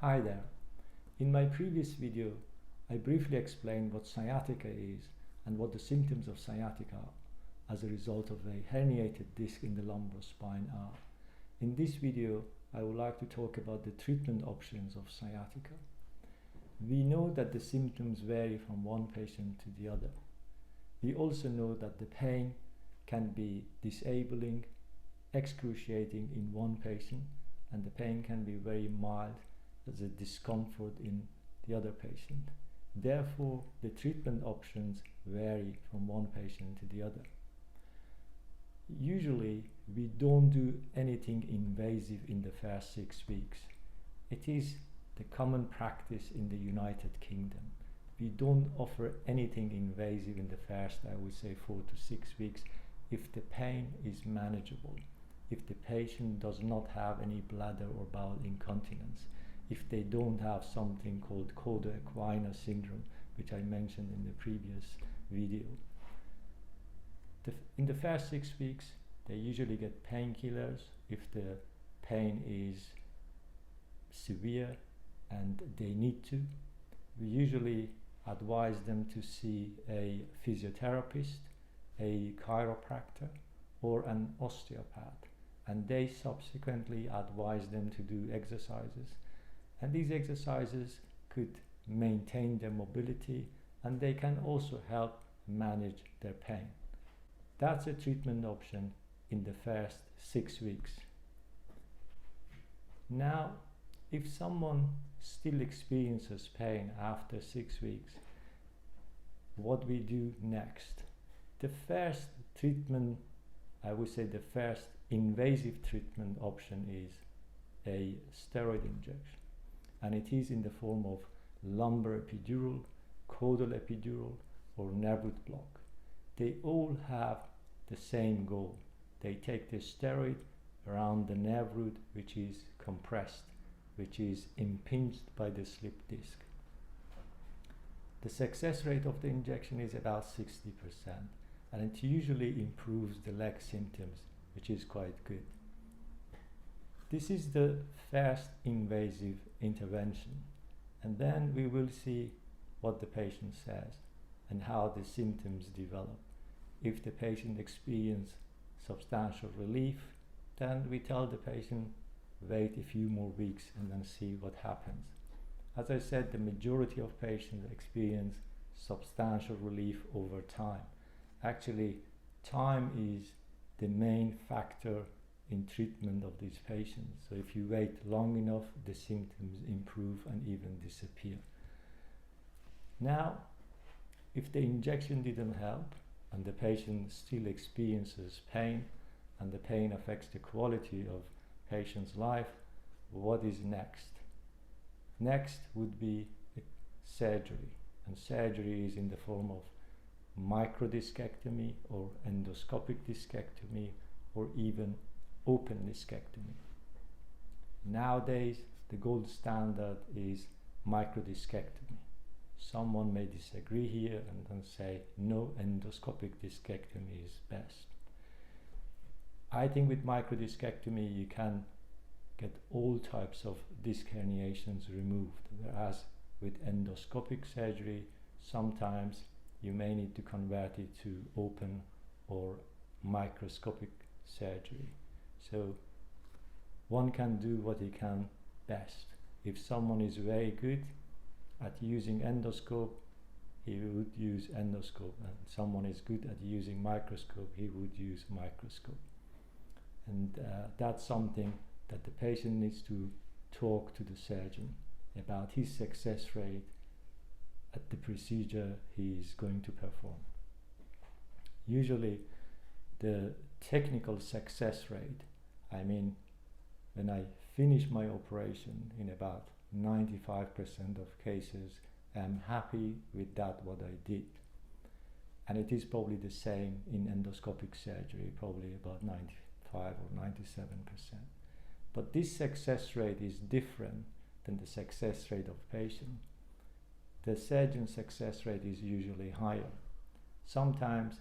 Hi there. In my previous video, I briefly explained what sciatica is and what the symptoms of sciatica as a result of a herniated disc in the lumbar spine are. In this video, I would like to talk about the treatment options of sciatica. We know that the symptoms vary from one patient to the other. We also know that the pain can be disabling, excruciating in one patient, and the pain can be very mild as a discomfort in the other patient. Therefore, the treatment options vary from one patient to the other. Usually, we don't do anything invasive in the first 6 weeks. It is the common practice in the United Kingdom. We don't offer anything invasive in the first, I would say, 4 to 6 weeks if the pain is manageable, if the patient does not have any bladder or bowel incontinence, if they don't have something called Cauda Equina Syndrome, which I mentioned in the previous video. In the first 6 weeks, they usually get painkillers if the pain is severe and they need to. We usually advise them to see a physiotherapist, a chiropractor, or an osteopath, and they subsequently advise them to do exercises. And these exercises could maintain their mobility, and they can also help manage their pain. That's a treatment option in the first 6 weeks. Now, if someone still experiences pain after 6 weeks, what we do next? The first treatment, I would say the first invasive treatment option is a steroid injection. And it is in the form of lumbar epidural, caudal epidural, or nerve root block. They all have the same goal. They take the steroid around the nerve root, which is compressed, which is impinged by the slip disc. The success rate of the injection is about 60%, and it usually improves the leg symptoms, which is quite good. This is the first invasive intervention, and then we will see what the patient says and how the symptoms develop. If the patient experiences substantial relief, then we tell the patient wait a few more weeks and then see what happens. As I said, the majority of patients experience substantial relief over time. Actually, time is the main factor in treatment of these patients. So if you wait long enough, the symptoms improve and even disappear. Now, if the injection didn't help and the patient still experiences pain and the pain affects the quality of patient's life, what is next? Next would be surgery, and surgery is in the form of microdiscectomy or endoscopic discectomy or even open discectomy. Nowadays, the gold standard is microdiscectomy. Someone may disagree here and then say no, endoscopic discectomy is best. I think with microdiscectomy you can get all types of disc herniations removed, whereas with endoscopic surgery sometimes you may need to convert it to open or microscopic surgery. So one can do what he can best. If someone is very good at using endoscope, he would use endoscope, and someone is good at using microscope, he would use microscope. And that's something that the patient needs to talk to the surgeon about his success rate at the procedure he is going to perform. Usually the technical success rate, I mean, when I finish my operation, in about 95% of cases, I'm happy with that what I did. And it is probably the same in endoscopic surgery, probably about 95 or 97%. But this success rate is different than the success rate of patient. The surgeon's success rate is usually higher. Sometimes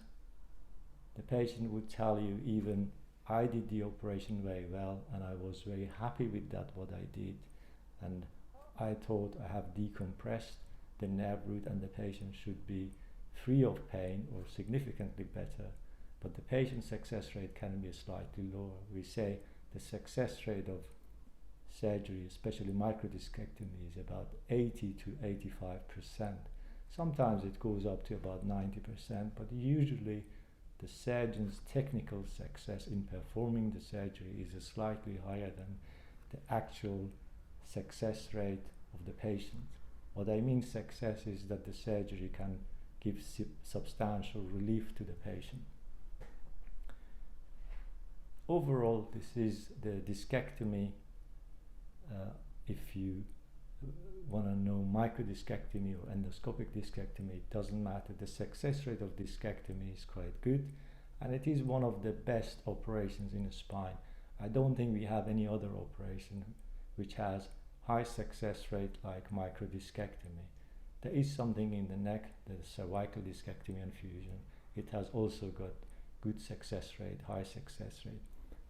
the patient would tell you even, I did the operation very well and I was very happy with that what I did, and I thought I have decompressed the nerve root and the patient should be free of pain or significantly better, but the patient success rate can be slightly lower. We say the success rate of surgery, especially microdiscectomy, is about 80 to 85%. Sometimes it goes up to about 90%, but usually the surgeon's technical success in performing the surgery is slightly higher than the actual success rate of the patient. What I mean success is that the surgery can give substantial relief to the patient. Overall, this is the discectomy. If you want to know microdiscectomy or endoscopic discectomy, it doesn't matter. The success rate of discectomy is quite good, and it is one of the best operations in the spine. I don't think we have any other operation which has high success rate like microdiscectomy. There is something in the neck, the cervical discectomy and fusion. It has also got good success rate, high success rate.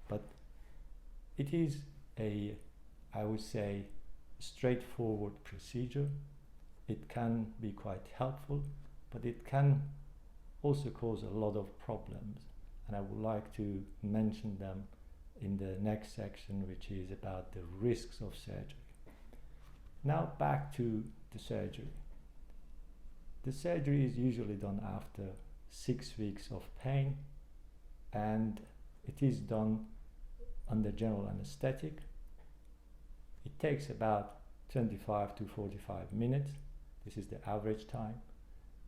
But it is a, I would say, straightforward procedure. It can be quite helpful, but it can also cause a lot of problems. And I would like to mention them in the next section, which is about the risks of surgery. Now back to the surgery. The surgery is usually done after 6 weeks of pain, and it is done under general anesthetic. It takes about 25 to 45 minutes. This is the average time.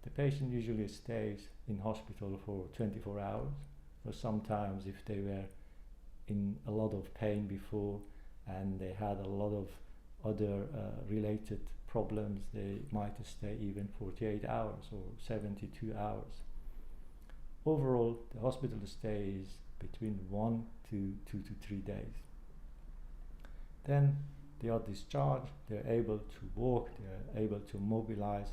The patient usually stays in hospital for 24 hours, or sometimes if they were in a lot of pain before and they had a lot of other related problems, they might stay even 48 hours or 72 hours. Overall, the hospital stay is between 1 to 2 to 3 days. Then they are discharged, they're able to walk, they're able to mobilize.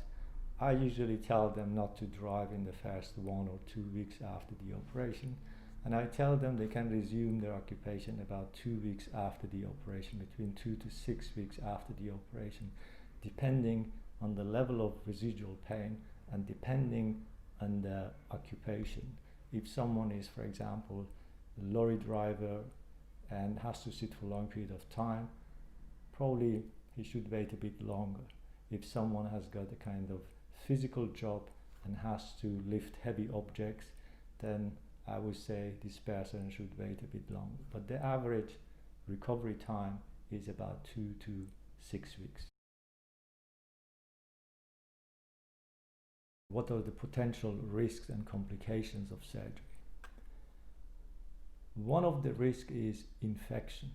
I usually tell them not to drive in the first 1 or 2 weeks after the operation, and I tell them they can resume their occupation about 2 weeks after the operation, between 2 to 6 weeks after the operation, depending on the level of residual pain and depending on the occupation. If someone is, for example, a lorry driver and has to sit for a long period of time, probably he should wait a bit longer. If someone has got a kind of physical job and has to lift heavy objects, then I would say this person should wait a bit longer. But the average recovery time is about 2 to 6 weeks. What are the potential risks and complications of surgery? One of the risks is infection.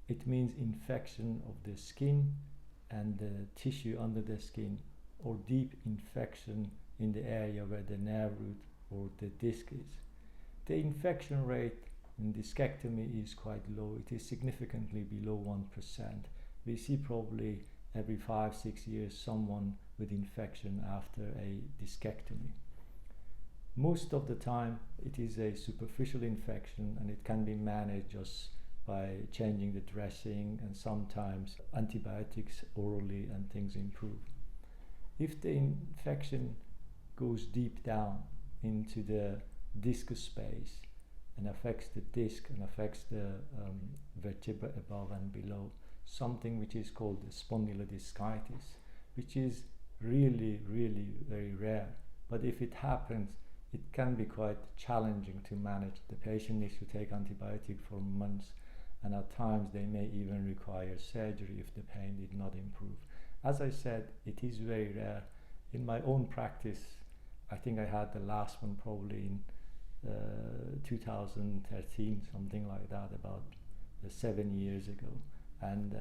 It means infection of the skin and the tissue under the skin, or deep infection in the area where the nerve root or the disc is. The infection rate in discectomy is quite low. It is significantly below 1%. We see probably every 5-6 years someone with infection after a discectomy. Most of the time it is a superficial infection and it can be managed just by changing the dressing and sometimes antibiotics orally, and things improve. If the infection goes deep down into the disc space and affects the disc and affects the vertebra above and below, something which is called spondylodiscitis, which is really very rare, but if it happens, it can be quite challenging to manage. The patient needs to take antibiotics for months, and at times they may even require surgery if the pain did not improve. As I said, it is very rare. In my own practice, I think I had the last one probably in 2013, something like that, about 7 years ago. And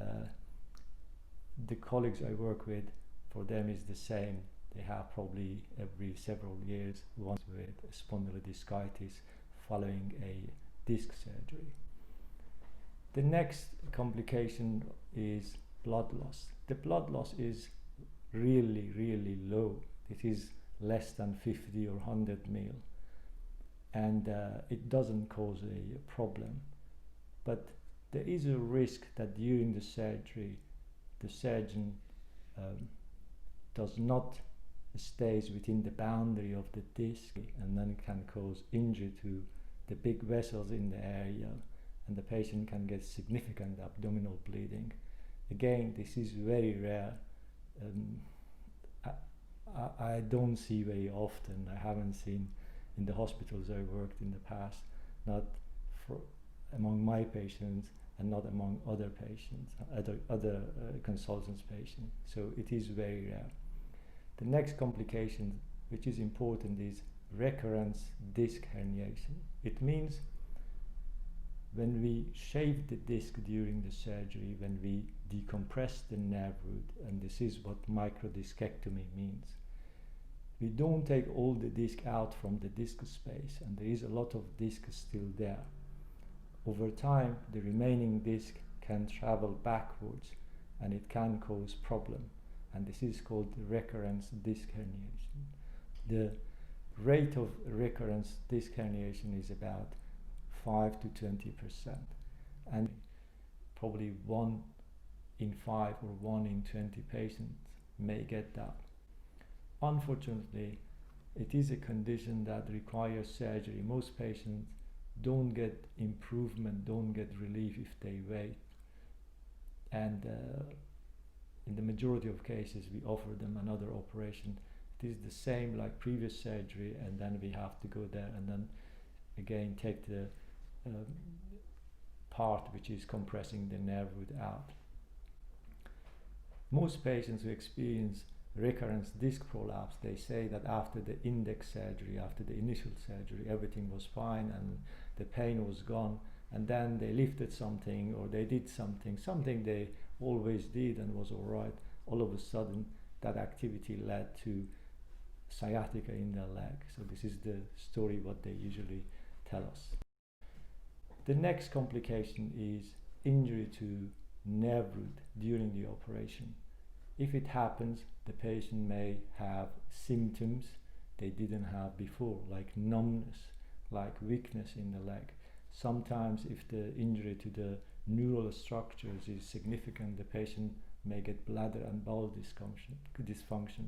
the colleagues I work with, for them is the same. They have probably every several years one with spondylodiscitis following a disc surgery. The next complication is blood loss. The blood loss is really low. It is less than 50 or 100 ml, and it doesn't cause a problem. But there is a risk that during the surgery the surgeon does not stays within the boundary of the disc, and then it can cause injury to the big vessels in the area, and the patient can get significant abdominal bleeding. Again, this is very rare. I don't see very often. I haven't seen in the hospitals I worked in the past, not among my patients and not among other patients, other consultants' patients. So it is very rare. The next complication, which is important, is recurrence disc herniation. It means when we shave the disc during the surgery, when we decompress the nerve root, and this is what microdiscectomy means. We don't take all the disc out from the disc space, and there is a lot of disc still there. Over time, the remaining disc can travel backwards, and it can cause problem, and this is called recurrence disc herniation. The rate of recurrence disc herniation is about 5 to 20%, and probably 1 in 5 or 1 in 20 patients may get that. Unfortunately, it is a condition that requires surgery. Most patients don't get improvement, don't get relief if they wait, and in the majority of cases we offer them another operation. It is the same like previous surgery, and then we have to go there and then again take the part which is compressing the nerve root out. Most patients who experience recurrence disc prolapse, they say that after the index surgery, after the initial surgery, everything was fine and the pain was gone, and then they lifted something or they did something they always did and was all right. All of a sudden that activity led to sciatica in their leg. So this is the story what they usually tell us. The next complication is injury to nerve root during the operation. If it happens, the patient may have symptoms they didn't have before, like numbness, like weakness in the leg. Sometimes if the injury to the neural structures is significant, the patient may get bladder and bowel dysfunction.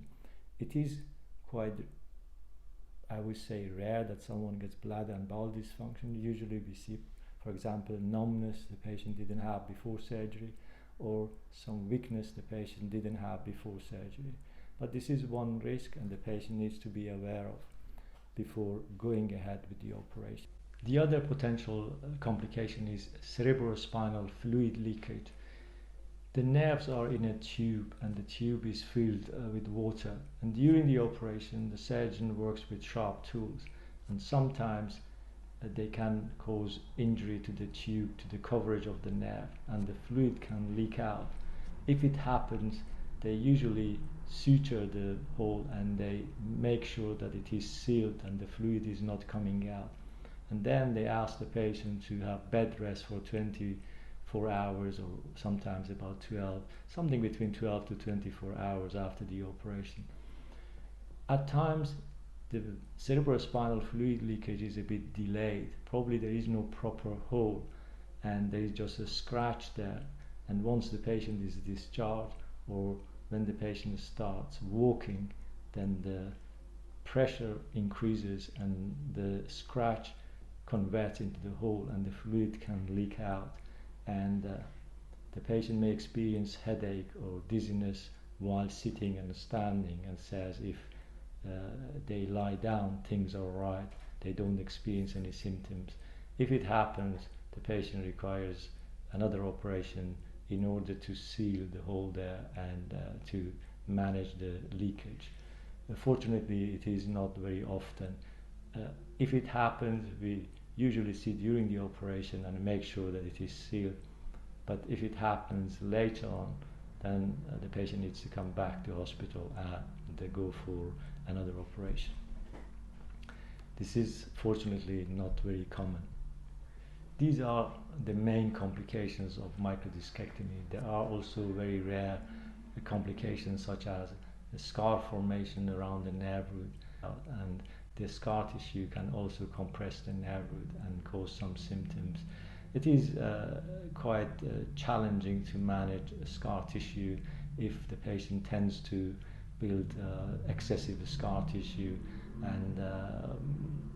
It is quite, I would say, rare that someone gets bladder and bowel dysfunction. Usually we see, for example, numbness the patient didn't have before surgery, or some weakness the patient didn't have before surgery. But this is one risk, and the patient needs to be aware of before going ahead with the operation. The other potential complication is cerebrospinal fluid leakage. The nerves are in a tube, and the tube is filled with water, and during the operation the surgeon works with sharp tools, and sometimes they can cause injury to the tube, to the coverage of the nerve, and the fluid can leak out. If it happens, they usually suture the hole and they make sure that it is sealed and the fluid is not coming out. And then they ask the patient to have bed rest for 24 hours or sometimes about 12, something between 12 to 24 hours after the operation. At times, the cerebrospinal fluid leakage is a bit delayed. Probably there is no proper hole and there is just a scratch there, and once the patient is discharged or when the patient starts walking, then the pressure increases and the scratch converts into the hole and the fluid can leak out, and the patient may experience headache or dizziness while sitting and standing, and says if they lie down, things are right, they don't experience any symptoms. If it happens, the patient requires another operation in order to seal the hole there and to manage the leakage. Fortunately, it is not very often. If it happens, we usually see during the operation and make sure that it is sealed. But if it happens later on, then the patient needs to come back to hospital and they go for another operation. This is fortunately not very common. These are the main complications of microdiscectomy. There are also very rare complications such as the scar formation around the nerve root, and the scar tissue can also compress the nerve root and cause some symptoms. it is quite challenging to manage scar tissue if the patient tends to build excessive scar tissue, and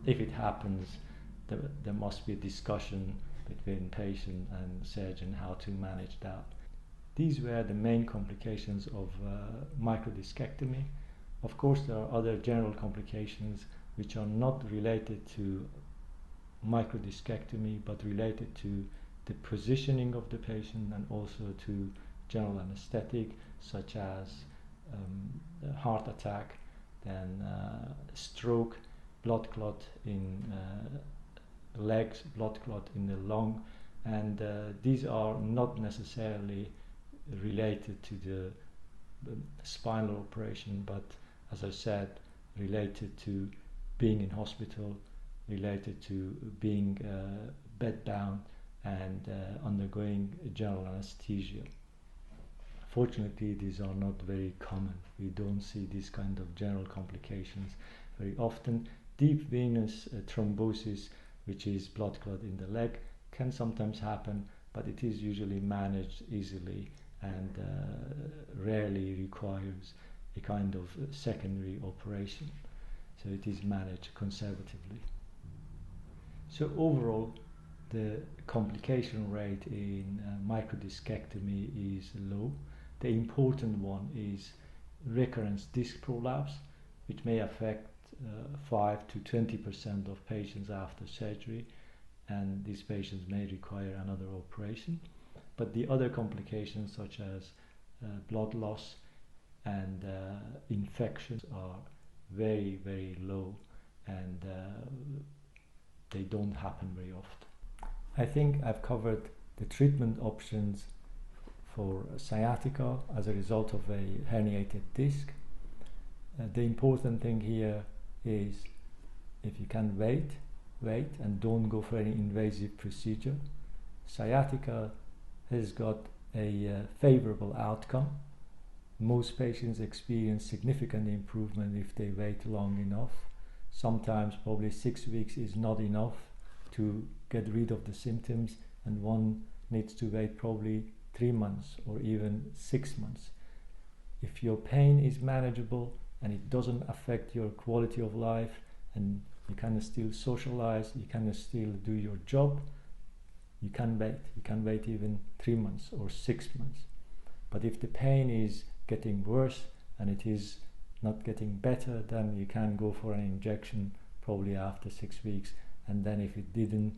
if it happens, there must be a discussion between patient and surgeon how to manage that. These were the main complications of microdiscectomy. Of course, there are other general complications which are not related to microdiscectomy but related to the positioning of the patient and also to general anesthetic, such as heart attack, then stroke, blood clot in legs, blood clot in the lung, and these are not necessarily related to the spinal operation, but as I said, related to being in hospital, related to being bedbound and undergoing general anesthesia. Fortunately, these are not very common. We don't see these kind of general complications very often. Deep venous thrombosis, which is blood clot in the leg, can sometimes happen, but it is usually managed easily and rarely requires a kind of secondary operation. So it is managed conservatively. So overall, the complication rate in microdiscectomy is low. The important one is recurrence disc prolapse, which may affect 5 to 20% of patients after surgery, and these patients may require another operation. But the other complications such as blood loss and infections are very, very low, and they don't happen very often. I think I've covered the treatment options for sciatica as a result of a herniated disc. The important thing here is if you can wait and don't go for any invasive procedure. Sciatica has got a favorable outcome. Most patients experience significant improvement if they wait long enough. Sometimes probably 6 weeks is not enough to get rid of the symptoms, and one needs to wait probably 3 months or even 6 months. If your pain is manageable and it doesn't affect your quality of life, and you can still socialize, you can still do your job, you can wait. You can wait even 3 months or 6 months. But if the pain is getting worse and it is not getting better, then you can go for an injection probably after 6 weeks, and then if it didn't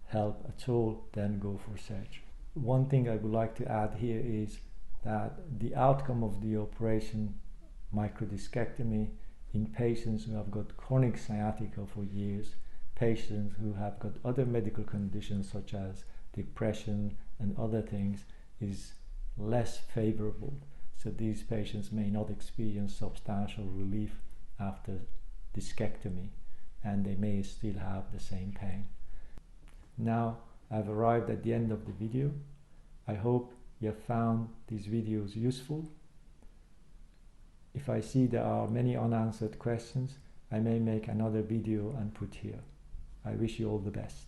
help at all, then go for surgery. One thing I would like to add here is that the outcome of the operation, microdiscectomy, in patients who have got chronic sciatica for years, patients who have got other medical conditions such as depression and other things, is less favorable. So these patients may not experience substantial relief after discectomy, and they may still have the same pain. Now I've arrived at the end of the video. I hope you have found these videos useful. If I see there are many unanswered questions, I may make another video and put here. I wish you all the best.